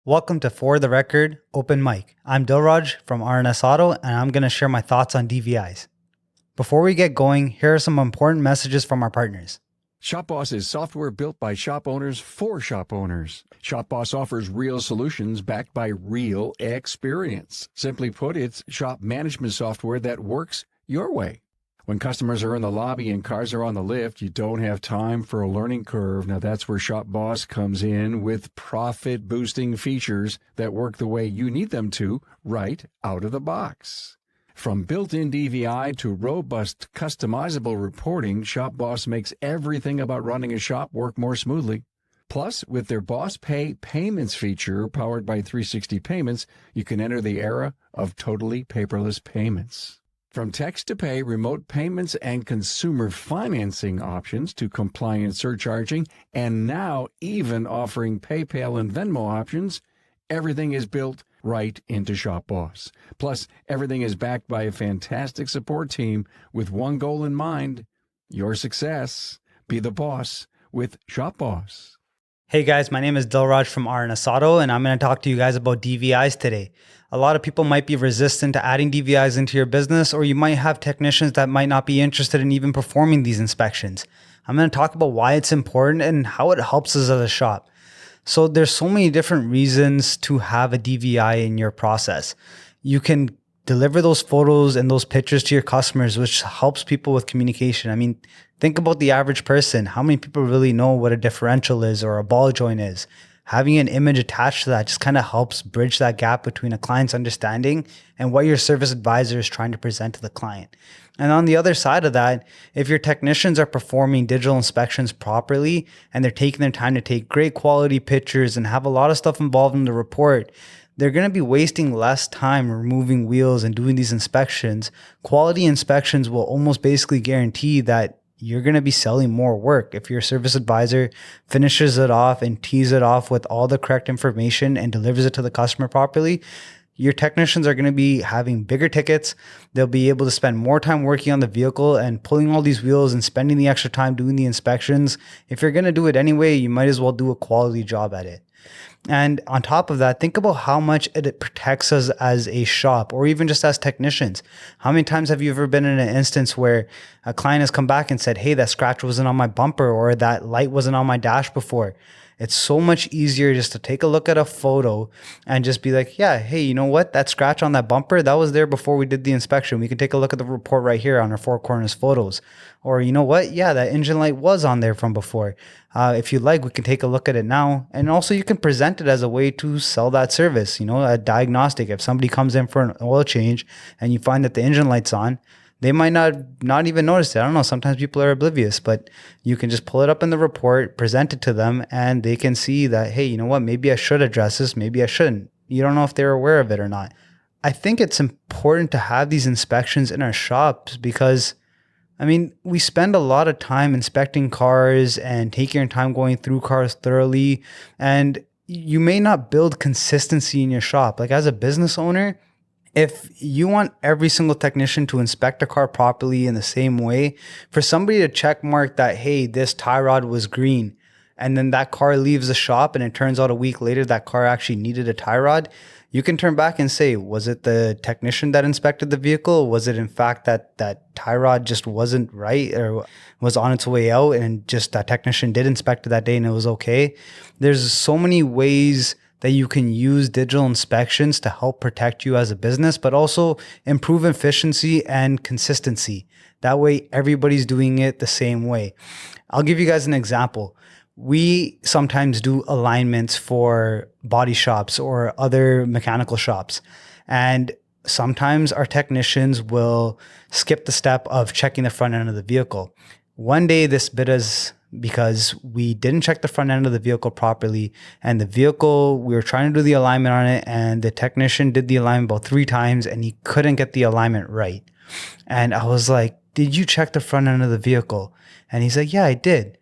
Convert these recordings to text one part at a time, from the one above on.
Welcome to For the Record Open Mic. I'm Dilraj from R&S Auto, and I'm going to share my thoughts on DVIs. Before we get going, here are some important messages from our partners. ShopBoss is software built by shop owners for shop owners. ShopBoss offers real solutions backed by real experience. Simply put, it's shop management software that works your way. When customers are in the lobby and cars are on the lift, you don't have time for a learning curve. Now that's where ShopBoss comes in with profit-boosting features that work the way you need them to right out of the box. From built-in DVI to robust customizable reporting, ShopBoss makes everything about running a shop work more smoothly. Plus, with their Boss Pay payments feature powered by 360 Payments, you can enter the era of totally paperless payments. From text-to-pay, remote payments, and consumer financing options to compliant surcharging, and now even offering PayPal and Venmo options, everything is built right into ShopBoss. Plus, everything is backed by a fantastic support team with one goal in mind: your success. Be the boss with ShopBoss. Hey guys, my name is Dilraj from R&S Auto, and I'm going to talk to you guys about DVIs today. A lot of people might be resistant to adding DVIs into your business, or you might have technicians that might not be interested in even performing these inspections. I'm going to talk about why it's important and how it helps us as a shop. So there's so many different reasons to have a DVI in your process. You can deliver those photos and those pictures to your customers, which helps people with communication. I mean, think about the average person. How many people really know what a differential is or a ball joint is? Having an image attached to that just kind of helps bridge that gap between a client's understanding and what your service advisor is trying to present to the client. And on the other side of that, if your technicians are performing digital inspections properly and they're taking their time to take great quality pictures and have a lot of stuff involved in the report, they're going to be wasting less time removing wheels and doing these inspections. Quality inspections will almost basically guarantee that you're going to be selling more work. If your service advisor finishes it off and tees it off with all the correct information and delivers it to the customer properly, your technicians are going to be having bigger tickets. They'll be able to spend more time working on the vehicle and pulling all these wheels and spending the extra time doing the inspections. If you're going to do it anyway, you might as well do a quality job at it. And on top of that, think about how much it protects us as a shop or even just as technicians. How many times have you ever been in an instance where a client has come back and said, hey, that scratch wasn't on my bumper or that light wasn't on my dash before? It's so much easier just to take a look at a photo and just be like, yeah, hey, you know what? That scratch on that bumper, that was there before we did the inspection. We can take a look at the report right here on our Four Corners photos. Or you know what? Yeah, that engine light was on there from before. If you like, we can take a look at it now. And also you can present it as a way to sell that service, you know, a diagnostic. If somebody comes in for an oil change and you find that the engine light's on, they might not even notice it. I don't know. Sometimes people are oblivious, but you can just pull it up in the report, present it to them, and they can see that, hey, you know what? Maybe I should address this. Maybe I shouldn't. You don't know if they're aware of it or not. I think it's important to have these inspections in our shops because, I mean, we spend a lot of time inspecting cars and taking our time going through cars thoroughly, and you may not build consistency in your shop. Like as a business owner, if you want every single technician to inspect a car properly in the same way, for somebody to check mark that, hey, this tie rod was green, and then that car leaves the shop and it turns out a week later that car actually needed a tie rod, you can turn back and say, was it the technician that inspected the vehicle? Was it in fact that tie rod just wasn't right or was on its way out and just that technician did inspect it that day and it was okay? There's so many ways that you can use digital inspections to help protect you as a business, but also improve efficiency and consistency. That way, everybody's doing it the same way. I'll give you guys an example. We sometimes do alignments for body shops or other mechanical shops. And sometimes our technicians will skip the step of checking the front end of the vehicle. One day, this bit us because we didn't check the front end of the vehicle properly, and the vehicle, we were trying to do the alignment on it, and the technician did the alignment about 3 times and he couldn't get the alignment right. And I was like, did you check the front end of the vehicle? And he's like, yeah, I did.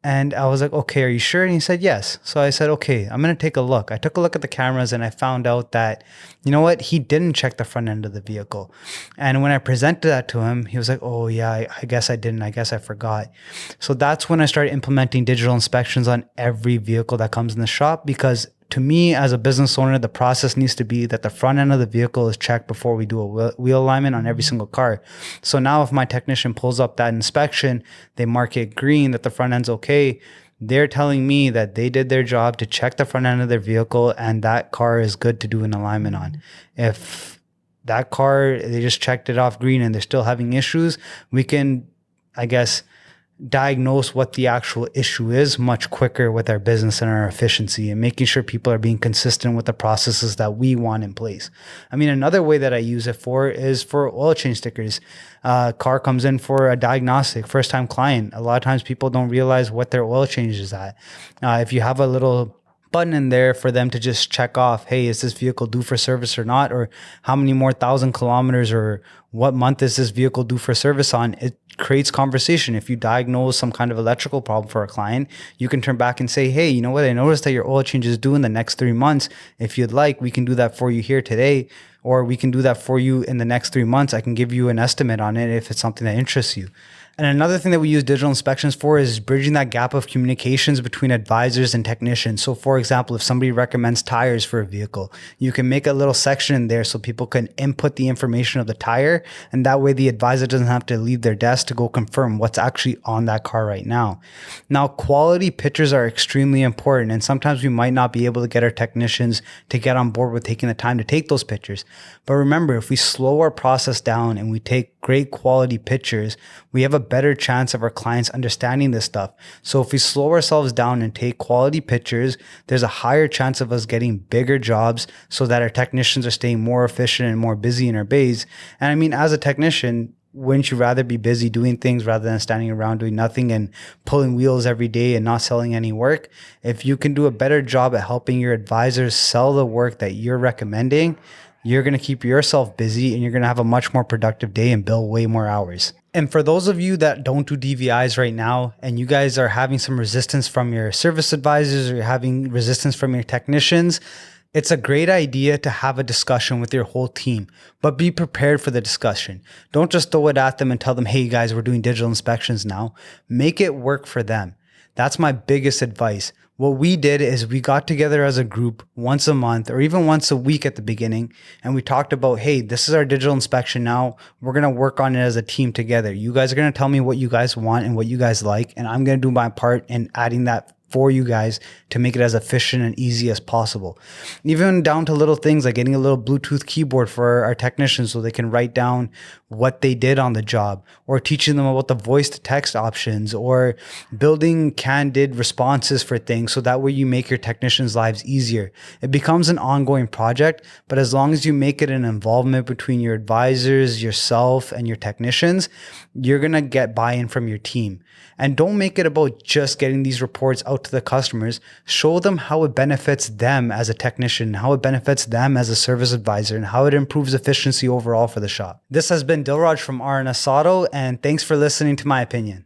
And I was like, okay, are you sure? And he said, yes. So I said, okay, I'm going to take a look. I took a look at the cameras and I found out that, you know what? He didn't check the front end of the vehicle. And when I presented that to him, he was like, oh yeah, I guess I didn't. I guess I forgot. So that's when I started implementing digital inspections on every vehicle that comes in the shop, because to me, as a business owner, the process needs to be that the front end of the vehicle is checked before we do a wheel alignment on every single car. So now if my technician pulls up that inspection, they mark it green that the front end's okay. They're telling me that they did their job to check the front end of their vehicle and that car is good to do an alignment on. If that car, they just checked it off green and they're still having issues, we can, I guess, diagnose what the actual issue is much quicker with our business and our efficiency, and making sure people are being consistent with the processes that we want in place. I mean, another way that I use it for is for oil change stickers. Car comes in for a diagnostic, first time client. A lot of times people don't realize what their oil change is at. If you have a little button in there for them to just check off, hey, is this vehicle due for service or not? Or how many more 1,000 kilometers or what month is this vehicle due for service on? It creates conversation. If you diagnose some kind of electrical problem for a client, you can turn back and say, hey, you know what? I noticed that your oil change is due in the next 3 months. If you'd like, we can do that for you here today, or we can do that for you in the next 3 months. I can give you an estimate on it if it's something that interests you. And another thing that we use digital inspections for is bridging that gap of communications between advisors and technicians. So for example, if somebody recommends tires for a vehicle, you can make a little section in there so people can input the information of the tire. And that way the advisor doesn't have to leave their desk to go confirm what's actually on that car right now. Now, quality pictures are extremely important. And sometimes we might not be able to get our technicians to get on board with taking the time to take those pictures. But remember, if we slow our process down and we take great quality pictures, we have a better chance of our clients understanding this stuff. So if we slow ourselves down and take quality pictures, there's a higher chance of us getting bigger jobs so that our technicians are staying more efficient and more busy in our bays. And I mean, as a technician, wouldn't you rather be busy doing things rather than standing around doing nothing and pulling wheels every day and not selling any work? If you can do a better job at helping your advisors sell the work that you're recommending, you're going to keep yourself busy and you're going to have a much more productive day and bill way more hours. And for those of you that don't do DVIs right now and you guys are having some resistance from your service advisors or you're having resistance from your technicians, it's a great idea to have a discussion with your whole team, but be prepared for the discussion. Don't just throw it at them and tell them, hey guys, we're doing digital inspections now. Make it work for them. That's my biggest advice. What we did is we got together as a group once a month or even once a week at the beginning, and we talked about, hey, this is our digital inspection now. We're going to work on it as a team together. You guys are going to tell me what you guys want and what you guys like, and I'm going to do my part in adding that for you guys to make it as efficient and easy as possible. Even down to little things like getting a little Bluetooth keyboard for our technicians so they can write down what they did on the job, or teaching them about the voice to text options, or building candid responses for things so that way you make your technicians' lives easier. It becomes an ongoing project, but as long as you make it an involvement between your advisors, yourself, and your technicians, you're going to get buy-in from your team. And don't make it about just getting these reports out to the customers. Show them how it benefits them as a technician, how it benefits them as a service advisor, and how it improves efficiency overall for the shop. This has been Dilraj from R&S Auto, and thanks for listening to my opinion.